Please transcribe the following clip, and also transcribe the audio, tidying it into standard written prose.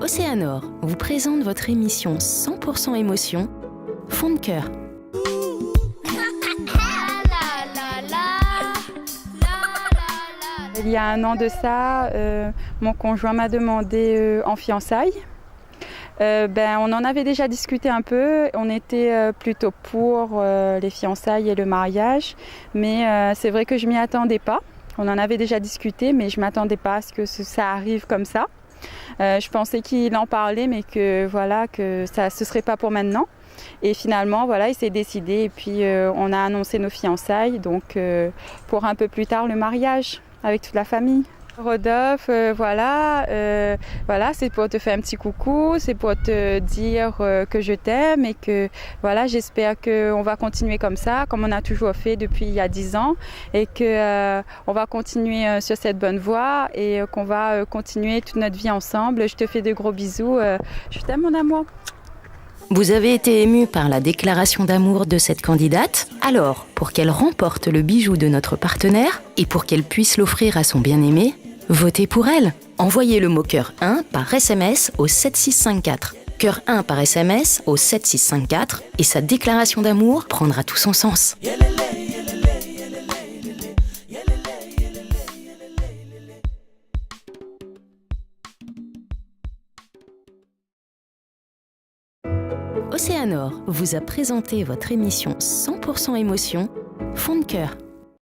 Océanor vous présente votre émission 100% émotion, Fond de cœur. Il y a un an de ça, mon conjoint m'a demandé en fiançailles. On en avait déjà discuté un peu, on était plutôt pour les fiançailles et le mariage, mais c'est vrai que je ne m'y attendais pas. On en avait déjà discuté, mais je ne m'attendais pas à ce que ça arrive comme ça. Je pensais qu'il en parlait, mais que ce ne serait pas pour maintenant. Et finalement, il s'est décidé et puis on a annoncé nos fiançailles, donc pour un peu plus tard le mariage avec toute la famille. Rodolphe, c'est pour te faire un petit coucou, c'est pour te dire que je t'aime et que j'espère qu'on va continuer comme ça, comme on a toujours fait depuis il y a 10 ans et qu'on va continuer sur cette bonne voie et qu'on va continuer toute notre vie ensemble. Je te fais de gros bisous, je t'aime mon amour. Vous avez été ému par la déclaration d'amour de cette candidate? Alors, pour qu'elle remporte le bijou de notre partenaire et pour qu'elle puisse l'offrir à son bien-aimé, votez pour elle. Envoyez le mot cœur 1 par SMS au 7654. Cœur 1 par SMS au 7654 et sa déclaration d'amour prendra tout son sens. Océanor vous a présenté votre émission 100% émotion, Fond de cœur.